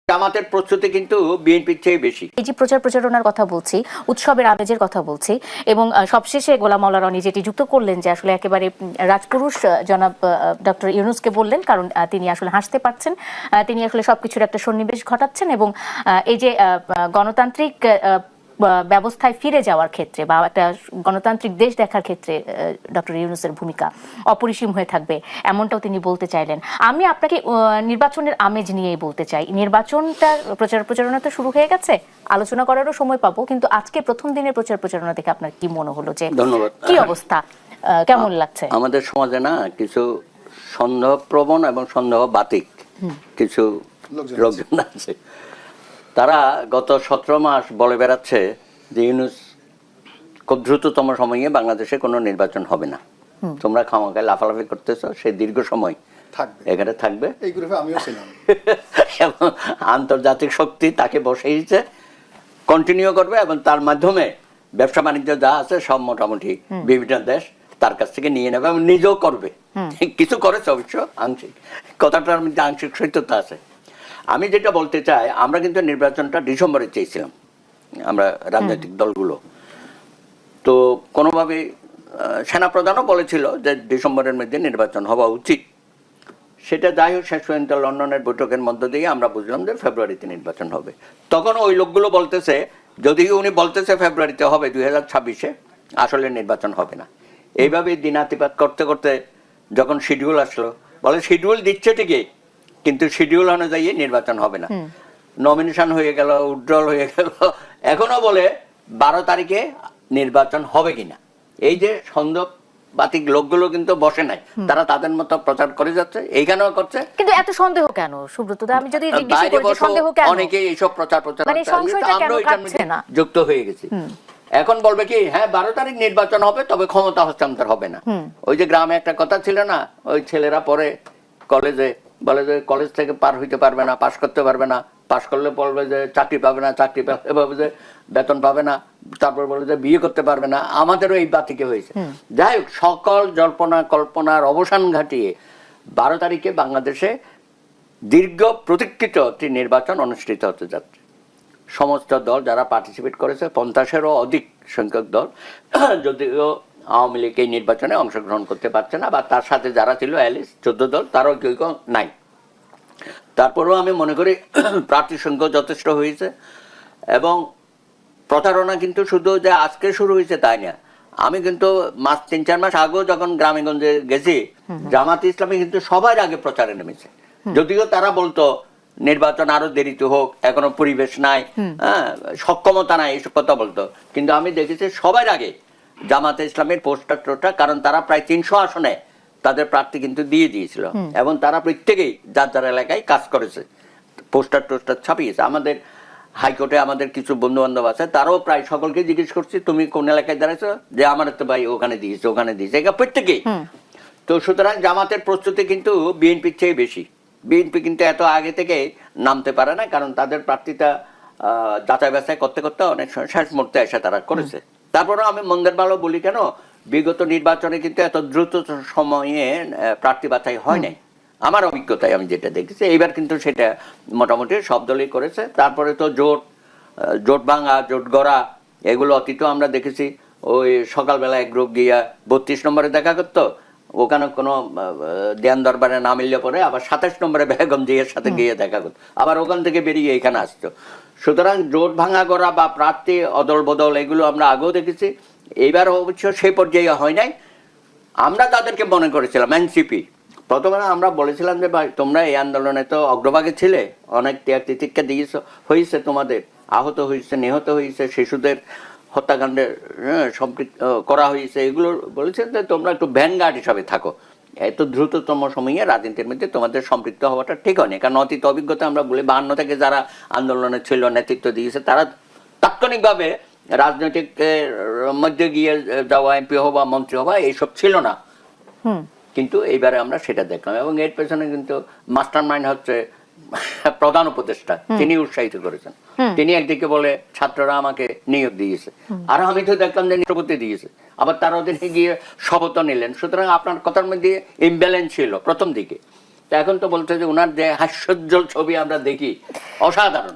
জামাতের প্রস্তুতি কিন্তু বিএনপির চেয়ে বেশি। এই যে প্রচার প্রচারণার কথা বলছি, উৎসবের আমেজের কথা বলছি, এবং সবশেষে গোলাম মাওলা রনি যেটি যুক্ত করলেন যে আসলে একেবারে রাজপুরুষ জনাব ডক্টর ইউনূসকে বললেন, কারণ তিনি আসলে হাসতে পারছেন, তিনি আসলে সবকিছুর একটা সন্নিবেশ ঘটাচ্ছেন, এবং এই যে গণতান্ত্রিক ব্যবস্থায় ফিরে যাওয়ার ক্ষেত্রে বা একটা গণতান্ত্রিক দেশ দেখার ক্ষেত্রে ডক্টর ইউনূসের ভূমিকা অপরিসীম হয়ে থাকবে, এমনটাও তিনি বলতে চাইলেন। আমি আপনাকে নির্বাচনের আমেজ নিয়েই বলতে চাই। নির্বাচনটা প্রচার প্রচারণা তো শুরু হয়ে গেছে, আলোচনা করারও সময় পাবো, কিন্তু আজকে প্রথম দিনের প্রচার প্রচারণা দেখে আপনার কি মনে হলো, যে ধন্যবাদ, কি অবস্থা, কেমন লাগছে? আমাদের সমাজে না কিছু সন্দেহপ্রবণ এবং সন্দেহ বাতিক কিছু লোকজন আছে, তারা গত 17 মাস বলে বেড়াচ্ছে যে ইউনূস খুব দ্রুততম সময়ে বাংলাদেশে কোনো নির্বাচন হবে না, তোমরা খামাখায় লাফালাফি করতেছো, সে দীর্ঘ সময় এখানে থাকবে। এই গ্রুপে আমিও ছিলাম। এবং আন্তর্জাতিক শক্তি তাকে বসেইছে, কন্টিনিউ করবে, এবং তার মাধ্যমে ব্যবসা বাণিজ্য যা আছে সব মোটামুটি বিভিন্ন দেশ তার কাছ থেকে নিয়ে নেবে এবং নিজেও করবে। কিছু করেছে অবশ্য আংশিক, কথাটার মধ্যে আংশিক সত্যতা আছে। আমি যেটা বলতে চাই, আমরা কিন্তু নির্বাচনটা ডিসেম্বরে চেয়েছিলাম, আমরা রাজনৈতিক দলগুলো। তো কোনোভাবে সেনাপ্রধানও বলেছিল যে ডিসেম্বরের মধ্যে নির্বাচন হওয়া উচিত। সেটা যাই হোক, শেষ পর্যন্ত লন্ডনের বৈঠকের মধ্য দিয়ে আমরা বুঝলাম যে ফেব্রুয়ারিতে নির্বাচন হবে। তখন ওই লোকগুলো বলতেছে, যদিও উনি বলতেছে ফেব্রুয়ারিতে হবে 2026-এ, আসলে নির্বাচন হবে না। এইভাবে দিনাতিপাত করতে করতে যখন শিডিউল আসলো, বলে শিডিউল দিচ্ছে ঠিকই, কিন্তু শিডিউল অনুযায়ী নির্বাচন হবে না। নমিনেশন হয়ে গেল, উইথড্রল হয়ে গেল, এখনো বলে 12 তারিখে নির্বাচন হবে কিনা। এই যে সন্দেহবাতিক লোকগুলো কিন্তু বসে নাই, তারা তাদের মতো প্রচার করে যাচ্ছে, এইখানেও করছে। কিন্তু এত সন্দেহ কেন সুব্রত দা? আমি যদি জিজ্ঞেস করি যে সন্দেহ কেন, অনেকেই এইসব প্রচার মানে সংশয়টা কেন কাটছে না? যুক্ত হয়ে গেছি। এখন বলবে কি, হ্যাঁ 12 তারিখ নির্বাচন হবে, তবে ক্ষমতা হস্তান্তর হবে না। ওই যে গ্রামে একটা কথা ছিল না, ওই ছেলেরা পরে কলেজে বলে যে কলেজ থেকে পার হইতে পারবে না, পাশ করতে পারবে না, পাশ করলে বলবে যে চাকরি পাবে না, চাকরি পাবে যে বেতন পাবে না, তারপর বলবে যে বিয়ে করতে পারবে না। আমাদেরও এই বাতিকে হয়েছে। যাই হোক, সকল জল্পনা কল্পনার অবসান ঘটিয়ে 12 তারিখে বাংলাদেশে দীর্ঘ প্রতীক্ষিত একটি নির্বাচন অনুষ্ঠিত হতে যাচ্ছে। সমস্ত দল যারা পার্টিসিপেট করেছে, 50-এরও অধিক সংখ্যক দল, যদিও আওয়ামী লীগ এই নির্বাচনে অংশগ্রহণ করতে পারছে না, বা তার সাথে যারা ছিল 14 দল, তারও কেউ কেউ নাই। তারপরেও আমি মনে করি প্রার্থীর সংখ্যা যথেষ্ট হয়েছে, এবং প্রচারণা কিন্তু শুধু যে আজকে শুরু হয়েছে তাই না। আমি কিন্তু 3-4 মাস আগেও যখন গ্রামে গঞ্জে গেছি, জামাত ইসলামী কিন্তু সবার আগে প্রচারে নেমেছে। যদিও তারা বলতো নির্বাচন আরো দেরিতে হোক, এখনো পরিবেশ নাই, সক্ষমতা নাই, এইসব কথা বলতো, কিন্তু আমি দেখেছি সবার আগে জামাতে ইসলামের পোস্টার টোস্টার, কারণ তারা প্রায় 300 আসনে তাদের প্রার্থী কিন্তু দিয়ে দিয়েছিল, এবং তারা প্রত্যেকেই যার যার এলাকায় কাজ করেছে, পোস্টার টোস্টার ছাপিয়েছে। আমাদের হাইকোর্টে আমাদের কিছু বন্ধু বান্ধব আছে, তারাও প্রায় সকলকে জিজ্ঞেস করছি তুমি কোন এলাকায় দাঁড়াইছো, যে আমার তো ভাই ওখানে দিয়েছে, ওখানে দিয়েছে, এটা প্রত্যেকেই। তো সুতরাং জামাতের প্রস্তুতি কিন্তু বিএনপির চেয়ে বেশি। বিএনপি কিন্তু এত আগে থেকে নামতে পারে না, কারণ তাদের প্রার্থীটা যাচাই বাছাই করতে করতে অনেক সময় শেষ মুহূর্তে এসে তারা করেছে। তারপরেও আমি মন্দের ভালো বলি কেন, বিগত নির্বাচনে কিন্তু এত দ্রুত সময়ে প্রার্থী বাছাই হয় নাই, আমার অভিজ্ঞতায় আমি যেটা দেখেছি। এইবার কিন্তু সেটা মোটামুটি সব দলই করেছে। তারপরে তো জোট ভাঙা, জোট গড়া, এগুলো অতীত আমরা দেখেছি। ওই সকালবেলায় গ্রুপ গিয়া 32 নম্বরে দেখা করতো, ওখানে কোনো ধ্যান দরবারে না মিললে পরে আবার 27 নম্বরে বেগম জিয়ার সাথে গিয়ে দেখা করতো, আবার ওখান থেকে বেরিয়ে এখানে আসতো। সুতরাং জোট ভাঙা করা বা প্রার্থী অদল বদল, এগুলো আমরা আগেও দেখেছি। এইবার অবশ্য সেই পর্যায়ে হয় নাই। আমরা তাদেরকে মনে করেছিলাম এনসিপি, প্রথমে আমরা বলেছিলাম যে ভাই তোমরা এই আন্দোলনে তো অগ্রভাগে ছিলে, অনেক ত্যাগ তিতিক্ষা দিয়েছ, হয়েছে, তোমাদের আহত হয়েছে, নিহত হয়েছে, শিশুদের হত্যাকাণ্ডে সম্পৃক্ত করা হয়েছে, এগুলো বলেছেন যে তোমরা একটু ভ্যানগার্ড হিসাবে থাকো, এত দ্রুততম সময়ে রাজনীতির মধ্যে তোমাদের সম্পৃক্ত হওয়াটা ঠিক হয়নি। কারণ অতীত অভিজ্ঞতা আমরা বলি 52 থেকে যারা আন্দোলনে ছিল, নেতৃত্ব দিয়েছে, তারা তাৎক্ষণিকভাবে রাজনৈতিকের মধ্যে গিয়ে যাওয়া, এমপি হওয়া, মন্ত্রী হওয়া, এইসব ছিল না। কিন্তু এইবারে আমরা সেটা দেখলাম, এবং এর পেছনে কিন্তু মাস্টার মাইন্ড হচ্ছে প্রধান উপদেষ্টা, তিনি উৎসাহিত করেছেন। তিনি একদিকে বলে ছাত্ররা আমাকে নিয়োগ দিয়েছে, আর আমি তো দেখলাম যে নিরাপত্তি দিয়েছে, আবার তার অধীনে গিয়ে শপথ নিলেন। সুতরাং আপনার কথার মধ্যে ইমব্যালেন্স ছিল প্রথম দিকে, তো এখন তো বলতে যে ওনার যে হাস্যোজ্জ্বল ছবি আমরা দেখি অসাধারণ।